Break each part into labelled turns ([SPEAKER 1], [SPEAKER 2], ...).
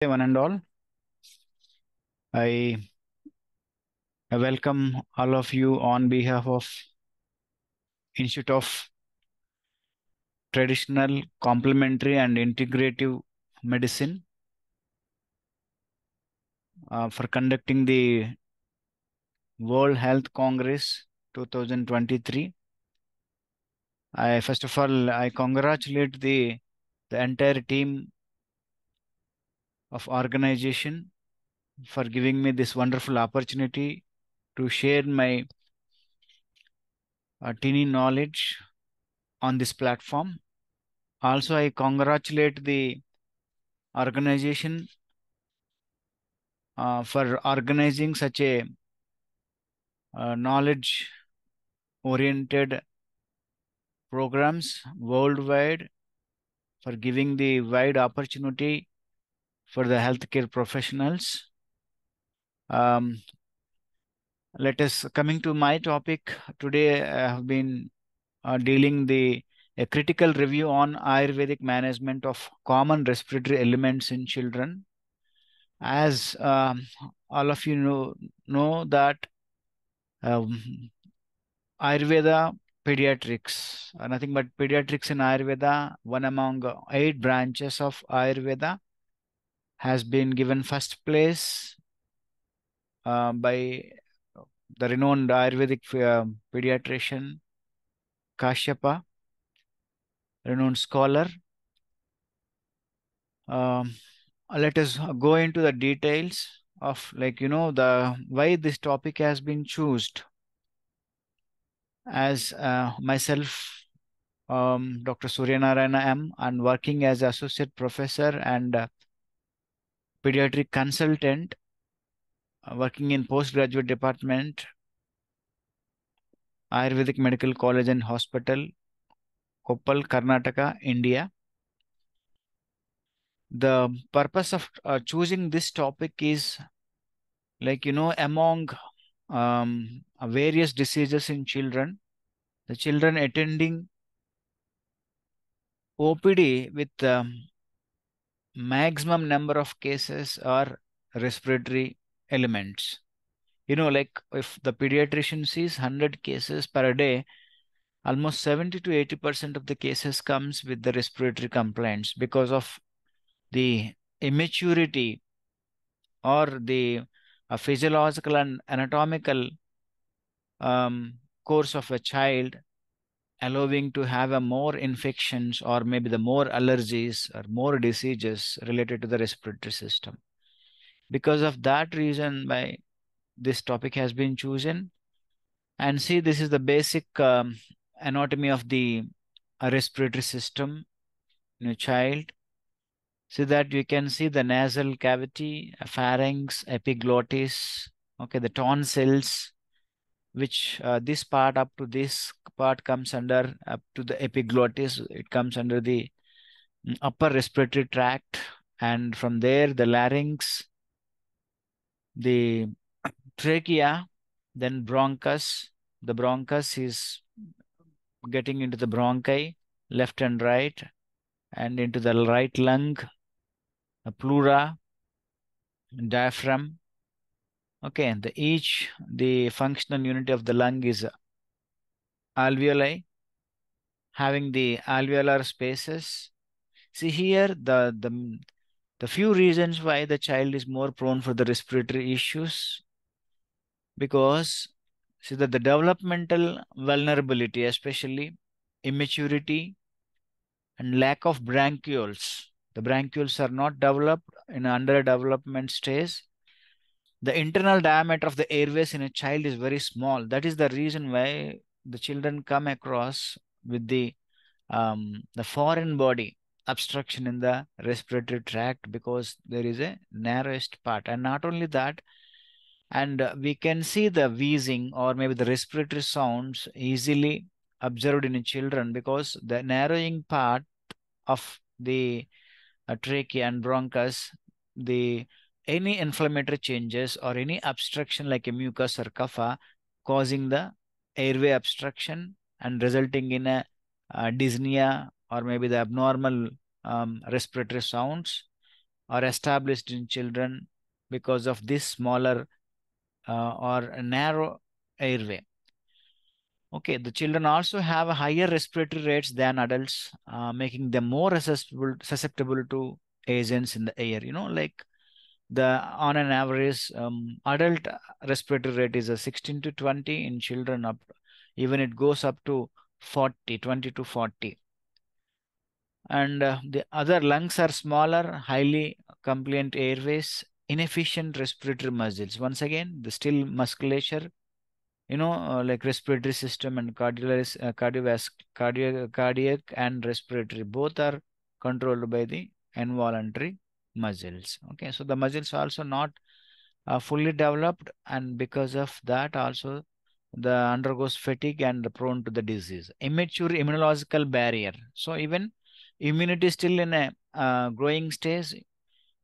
[SPEAKER 1] One and all, I welcome all of you on behalf of Institute of Traditional, Complementary and Integrative Medicine for conducting the World Health Congress 2023. First of all, I congratulate the entire team of organization for giving me this wonderful opportunity to share my teeny knowledge on this platform. Also, I congratulate the organization for organizing such a knowledge oriented programs worldwide, for giving the wide opportunity for the healthcare professionals. Let us coming to my topic today. I have been dealing a critical review on Ayurvedic management of common respiratory elements in children. As all of you know that Ayurveda pediatrics, nothing but pediatrics in Ayurveda, one among 8 branches of Ayurveda, has been given first place by the renowned Ayurvedic pediatrician Kashyapa, renowned scholar. Let us go into the details of the why this topic has been chosen. As myself, Dr. Suryanarayana M, and working as associate professor and pediatric consultant, working in postgraduate department, Ayurvedic Medical College and Hospital, Koppal, Karnataka, India. The purpose of choosing this topic is among various diseases in children, the children attending OPD with maximum number of cases are respiratory elements. Like if the pediatrician sees 100 cases per day, almost 70 to 80% of the cases comes with the respiratory complaints because of the immaturity or the physiological and anatomical course of a child, allowing to have a more infections or maybe the more allergies or more diseases related to the respiratory system. Because of that reason, why this topic has been chosen. And see, this is the basic anatomy of the respiratory system in a child. See that you can see the nasal cavity, pharynx, epiglottis, okay, the tonsils, which this part up to this part comes under up to the epiglottis. It comes under the upper respiratory tract, and from there the larynx, the trachea, then bronchus. The bronchus is getting into the bronchi, left and right, and into the right lung, a pleura, diaphragm. Okay, and the functional unit of the lung is alveoli, having the alveolar spaces. See here the few reasons why the child is more prone for the respiratory issues, because see that the developmental vulnerability, especially immaturity and lack of bronchioles. The bronchioles are not developed in under development stage. The internal diameter of the airways in a child is very small. That is the reason why the children come across with the foreign body obstruction in the respiratory tract, because there is a narrowest part. And not only that, and we can see the wheezing or maybe the respiratory sounds easily observed in children, because the narrowing part of the trachea and bronchus, the any inflammatory changes or any obstruction like a mucus or kapha causing the airway obstruction and resulting in a dyspnea or maybe the abnormal respiratory sounds, are established in children because of this smaller or narrow airway. Okay, the children also have higher respiratory rates than adults, making them more susceptible to agents in the air. Like the on an average, adult respiratory rate is a 16 to 20. In children, up even it goes up to 40, 20 to 40. And the other lungs are smaller, highly compliant airways, inefficient respiratory muscles. Once again, the still musculature, like respiratory system and cardiac and respiratory, both are controlled by the involuntary muscles. Okay, so the muscles are also not fully developed, and because of that, also the undergoes fatigue and prone to the disease. Immature immunological barrier. So even immunity is still in a growing stage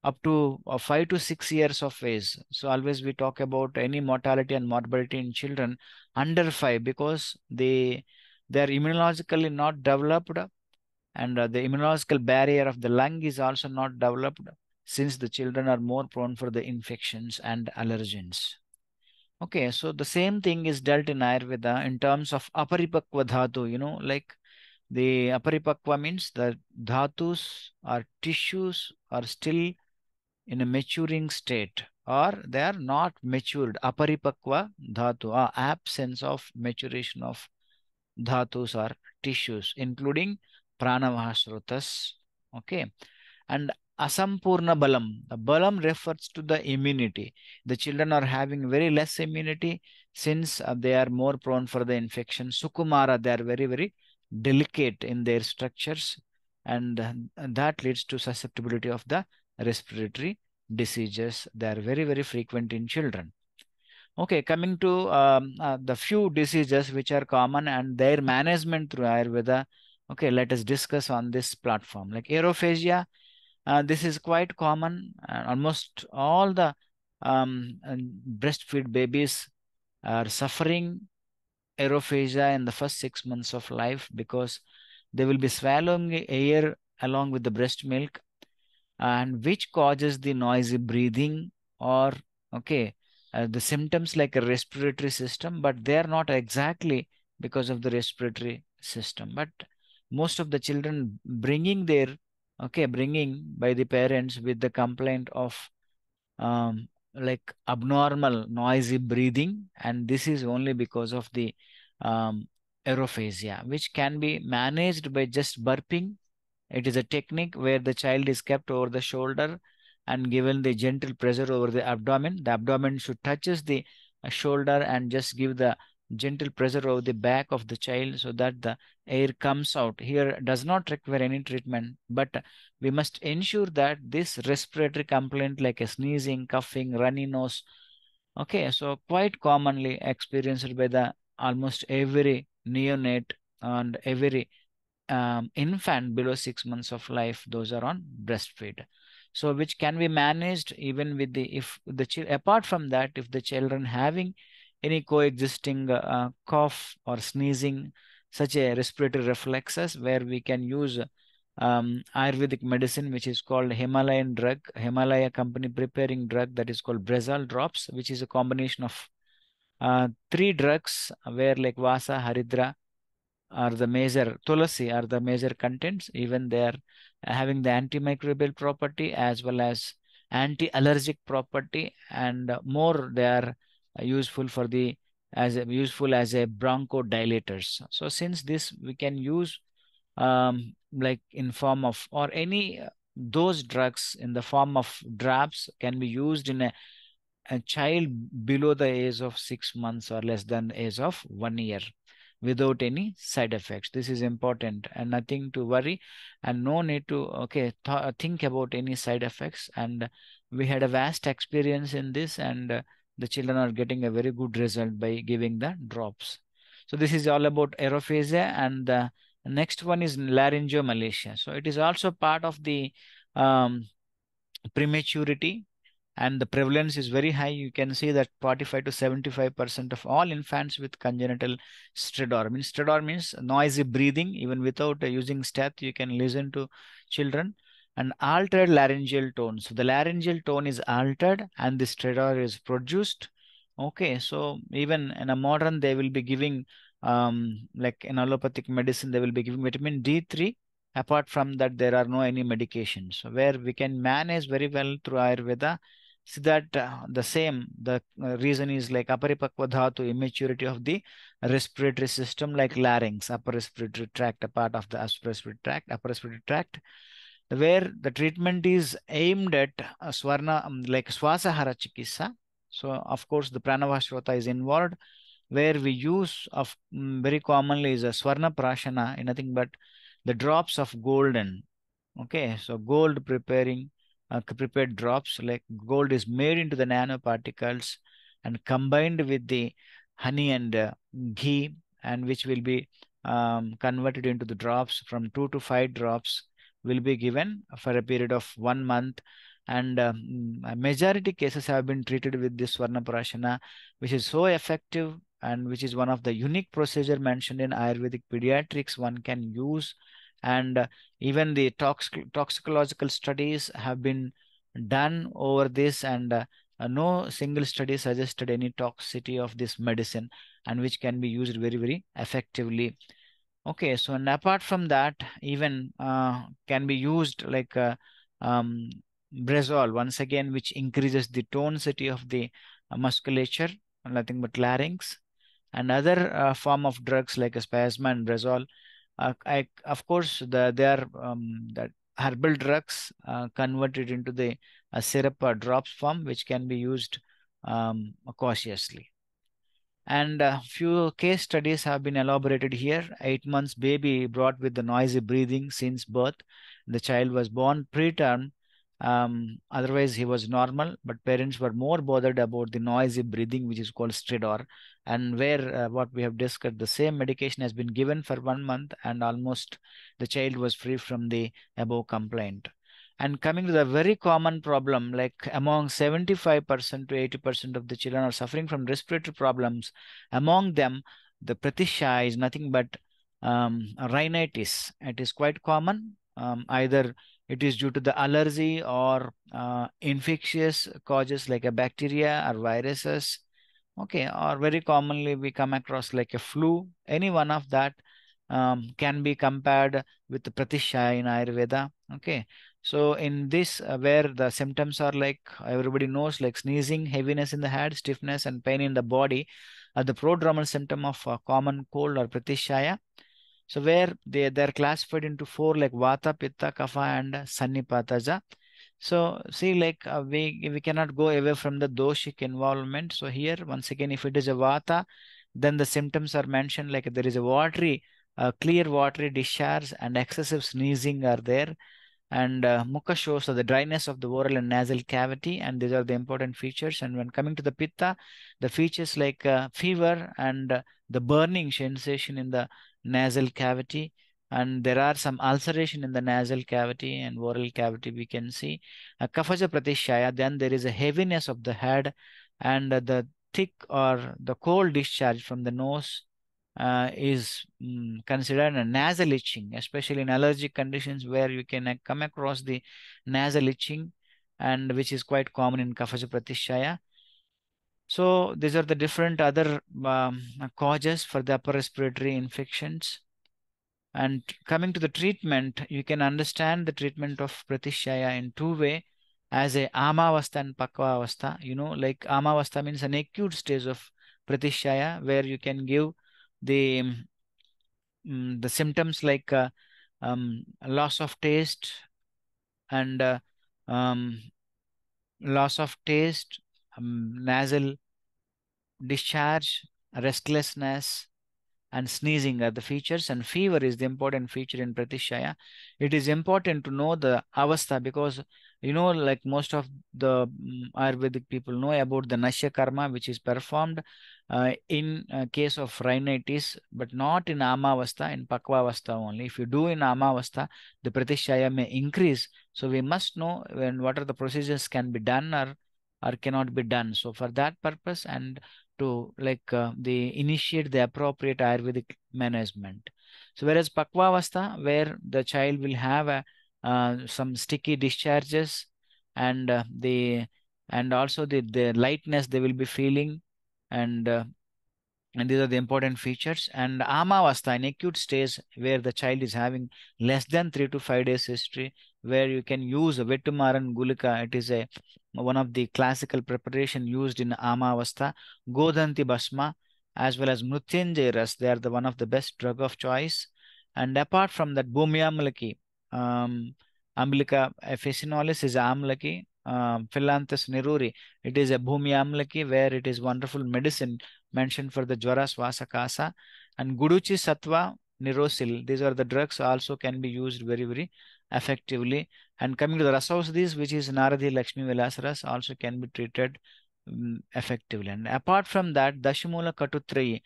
[SPEAKER 1] up to 5 to 6 years of age. So always we talk about any mortality and morbidity in children under 5 because they are immunologically not developed, and the immunological barrier of the lung is also not developed, since the children are more prone for the infections and allergens. Okay, so the same thing is dealt in Ayurveda in terms of aparipakva dhatu, like the aparipakva means the dhatus or tissues are still in a maturing state, or they are not matured. Aparipakva dhatu, absence of maturation of dhatus or tissues, including pranavahasrutas. Okay, and asampurna balam. The balam refers to the immunity. The children are having very less immunity since they are more prone for the infection. Sukumara, they are very, very delicate in their structures, and that leads to susceptibility of the respiratory diseases. They are very, very frequent in children. Okay, coming to the few diseases which are common and their management through Ayurveda. Okay, let us discuss on this platform. Like aerophagia, this is quite common. Almost all the breastfeed babies are suffering aerophagia in the first 6 months of life because they will be swallowing air along with the breast milk, and which causes the noisy breathing or the symptoms like a respiratory system, but they are not exactly because of the respiratory system. But most of the children bringing by the parents with the complaint of like abnormal noisy breathing, and this is only because of the um, aerophagia, which can be managed by just burping. It is a technique where the child is kept over the shoulder and given the gentle pressure over the abdomen. The abdomen should touches the shoulder and just give the gentle pressure over the back of the child so that the air comes out. Here does not require any treatment, but we must ensure that this respiratory complaint like a sneezing, coughing, runny nose, okay, so quite commonly experienced by the almost every neonate and every infant below 6 months of life, those are on breastfeed. So which can be managed even with the if the apart from that, if the children having any coexisting cough or sneezing, such a respiratory reflexes, where we can use Ayurvedic medicine, which is called Himalayan drug, Himalaya company preparing drug that is called Brazil drops, which is a combination of three drugs where like Vasa, Haridra, are the major tulasi are the major contents. Even they are having the antimicrobial property as well as anti-allergic property, and more they are useful for the useful as a bronchodilators. So since this we can use like in form of or any those drugs in the form of drops can be used in a child below the age of 6 months or less than age of 1 year without any side effects. This is important and nothing to worry and no need to think about any side effects. And we had a vast experience in this, and the children are getting a very good result by giving the drops. So this is all about aerophagia, and the next one is laryngomalacia. So it is also part of the um, prematurity, and the prevalence is very high. You can see that 45 to 75% of all infants with congenital stridor. Stridor means noisy breathing. Even without using stat, you can listen to children. and altered laryngeal tone. So the laryngeal tone is altered and the stridor is produced. Okay, so even in a modern, they will be giving, like in allopathic medicine, they will be giving vitamin D3. Apart from that, there are no any medications. So where we can manage very well through Ayurveda. So that the reason is like aparipakva dhatu, immaturity of the respiratory system, like larynx, upper respiratory tract, a part of the upper respiratory tract, where the treatment is aimed at swarna, like swasahara chikissa. So of course the pranavashrota is involved, where we use of very commonly is a swarna prashana, nothing but the drops of golden. Okay, so gold prepared drops, like gold is made into the nanoparticles and combined with the honey and ghee, and which will be converted into the drops. From 2 to 5 drops will be given for a period of 1 month. And majority cases have been treated with this Swarna Prashana, which is so effective and which is one of the unique procedure mentioned in Ayurvedic pediatrics one can use. And even the toxicological studies have been done over this, and no single study suggested any toxicity of this medicine, and which can be used very, very effectively. Okay, so and apart from that, even can be used like um, Brazol, once again, which increases the tonicity of the musculature, nothing but larynx, and other form of drugs like Spasma and Brazol. Of course, they are that herbal drugs converted into the syrup or drops form, which can be used cautiously. And a few case studies have been elaborated here. 8 months baby brought with the noisy breathing since birth. The child was born preterm. Otherwise, he was normal, but parents were more bothered about the noisy breathing, which is called stridor, and where what we have discussed, the same medication has been given for 1 month, and almost the child was free from the above complaint. And coming to the very common problem, like among 75% to 80% of the children are suffering from respiratory problems. Among them, the pratishyaya is nothing but rhinitis. It is quite common. Either it is due to the allergy or infectious causes like a bacteria or viruses. Okay, or very commonly we come across like a flu. Any one of that can be compared with the pratishyaya in Ayurveda. Okay, so in this, where the symptoms are like everybody knows, like sneezing, heaviness in the head, stiffness, and pain in the body, are the prodromal symptom of common cold or pratishyaya. So where they're classified into four, like Vata, Pitta, Kapha, and Sannipataja. So see, like we cannot go away from the doshic involvement. So here, once again, if it is a Vata, then the symptoms are mentioned like there is a clear watery discharge and excessive sneezing are there, and mukha shows the dryness of the oral and nasal cavity, and these are the important features. And when coming to the pitta, the features like fever and the burning sensation in the nasal cavity, and there are some ulceration in the nasal cavity and oral cavity we can see. Kaphaja pratishyaya, then there is a heaviness of the head, and the thick or the cold discharge from the nose is considered a nasal itching, especially in allergic conditions where you can come across the nasal itching, and which is quite common in Kaphaja Pratishyaya. So these are the different other causes for the upper respiratory infections. And coming to the treatment, you can understand the treatment of Pratishyaya in two ways, as a Amavastha and Pakvavastha. Like Amavastha means an acute stage of Pratishyaya, where you can give the the symptoms like loss of taste and um, loss of taste, nasal discharge, restlessness, and sneezing are the features, and fever is the important feature in Pratishyaya. It is important to know the avastha, because like most of the Ayurvedic people know about the Nashya karma, which is performed in case of rhinitis, but not in Amavastha, in Pakvavastha only. If you do in Amavastha, the Pratishyaya may increase. So we must know what are the procedures can be done or cannot be done. So for that purpose, and to like they initiate the appropriate Ayurvedic management. So whereas Pakvavastha, where the child will have a some sticky discharges, and also the lightness they will be feeling, and these are the important features. And Amavastha, in acute stage where the child is having less than 3 to 5 days history, where you can use Vettumaran Gulika. It is a one of the classical preparation used in Amavastha. Godanti Basma as well as Mrutyunjay Ras, they are the one of the best drug of choice. And apart from that, Bhumyamlaki, Amlika officinalis is Amlaki. Philanthus niruri, it is a Bhumi Amlaki, where it is wonderful medicine mentioned for the Jwara Swasa Kasa. And Guduchi Sattva Nirosil, these are the drugs also can be used very, very effectively. And coming to the Rasausadhis, which is Naradi Lakshmi Vilasaras, also can be treated effectively. And apart from that, Dashimula Katutrayi,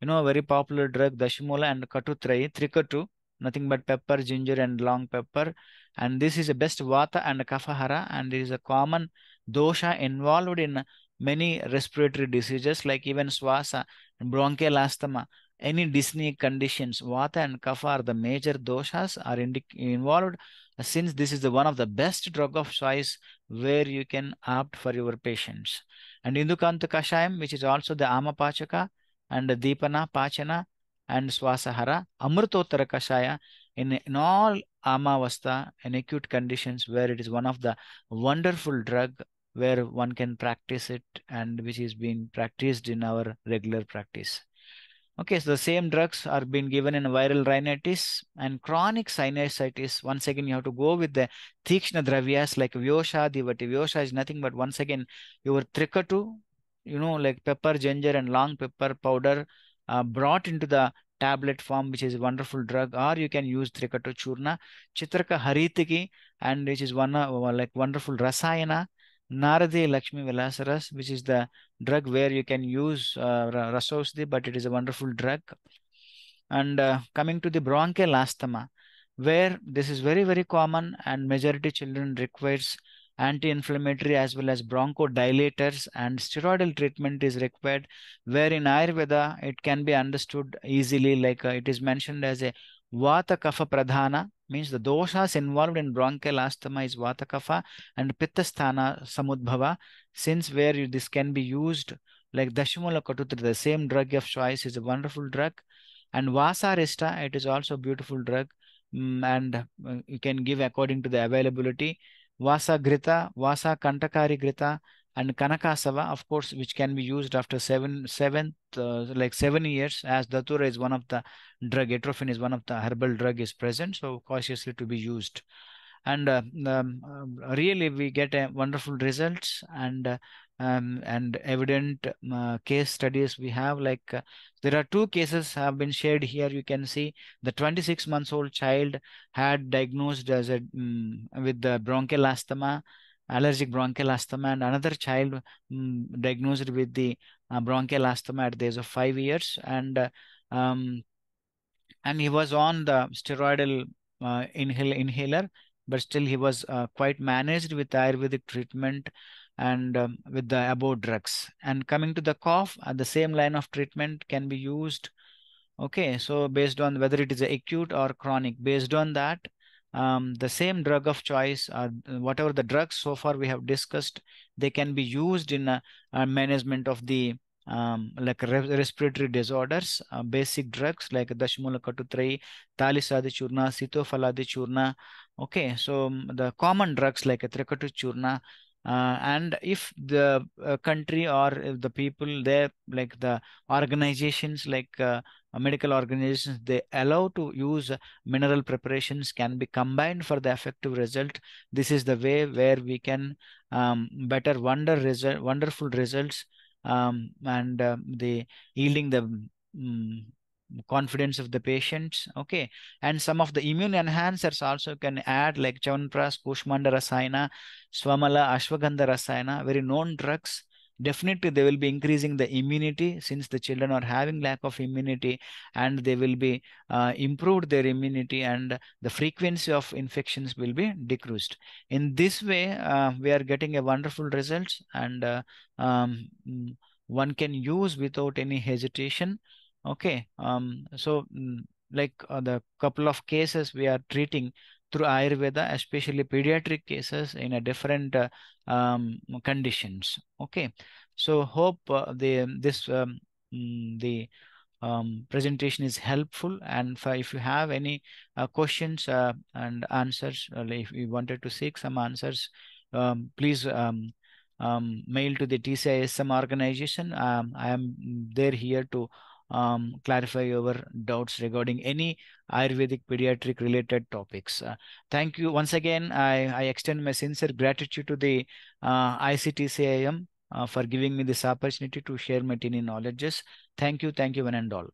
[SPEAKER 1] a very popular drug, Dashimula and Katutrayi, Trikatu, nothing but pepper, ginger, and long pepper. And this is a best Vata and Kafahara, and it is a common dosha involved in many respiratory diseases like even Swasa and bronchial asthma. Any dyspneic conditions, Vata and Kapha are the major doshas are involved. Since this is the one of the best drug of choice where you can opt for your patients. And Indukanta Kashayam, which is also the Amapachaka, and Deepana, Pachana, and Swasahara, Amrutottara Kashaya, in all Amavastha and acute conditions where it is one of the wonderful drug where one can practice it, and which is being practiced in our regular practice. Okay, so the same drugs are being given in viral rhinitis and chronic sinusitis. Once again, you have to go with the Tikshna Dravyas like Vyosha, Divati. Vyosha is nothing but once again your Trikatu, like pepper, ginger, and long pepper powder brought into the tablet form, which is a wonderful drug, or you can use Trikatu Churna, Chitraka Haritiki, and which is one like wonderful Rasayana. Naradi Lakshmi Vilasaras, which is the drug where you can use Rasosdi, but it is a wonderful drug. And coming to the bronchial asthma, where this is very, very common, and majority children requires anti-inflammatory as well as bronchodilators, and steroidal treatment is required, where in Ayurveda it can be understood easily, like it is mentioned as a Vata Kapha Pradhana, means the doshas involved in bronchial asthma is Vata Kapha and Pitta Sthana Samudbhava, since where this can be used like Dashimula Katutri, the same drug of choice is a wonderful drug. And Vasarista, it is also a beautiful drug, and you can give according to the availability. Vasa Grita, Vasa Kantakari Grita, and Kanakasava, of course, which can be used after 7 years, as Datura is one of the drug, atropine is one of the herbal drug is present, so cautiously to be used. And really we get wonderful results, and evident case studies we have, like there are 2 cases have been shared here. You can see the 26 months old child had diagnosed as a with the bronchial asthma, allergic bronchial asthma, and another child diagnosed with the bronchial asthma at the age of 5 years, um, and he was on the steroidal inhaler, but still he was quite managed with Ayurvedic treatment, and with the above drugs. And coming to the cough, the same line of treatment can be used. Okay, so based on whether it is acute or chronic, based on that, the same drug of choice, whatever the drugs so far we have discussed, they can be used in management of the like respiratory disorders, basic drugs like Dashmula Katutrai, Talisadi Churna, Sitofaladi Churna. Okay, so the common drugs like Trikatu Churna, and if the country or if the people there, like the organizations, like medical organizations, they allow to use mineral preparations can be combined for the effective result. This is the way where we can better wonderful results, and the yielding the confidence of the patients. Okay, and some of the immune enhancers also can add, like Chavanpras, Kushmanda Rasayana, Swamala, Ashwagandha Rasayana, very known drugs. Definitely they will be increasing the immunity, since the children are having lack of immunity, and they will be improved their immunity, and the frequency of infections will be decreased. In this way we are getting a wonderful results, and um, one can use without any hesitation. Okay, so like the couple of cases we are treating, through Ayurveda, especially pediatric cases in a different conditions. Okay, so hope the presentation is helpful, and if you have any questions and answers, if you wanted to seek some answers, please mail to the TCISM organization. I am there here to clarify your doubts regarding any Ayurvedic pediatric related topics. Thank you once again. I extend my sincere gratitude to the ICTCIM for giving me this opportunity to share my tiny knowledges. Thank you, one and all.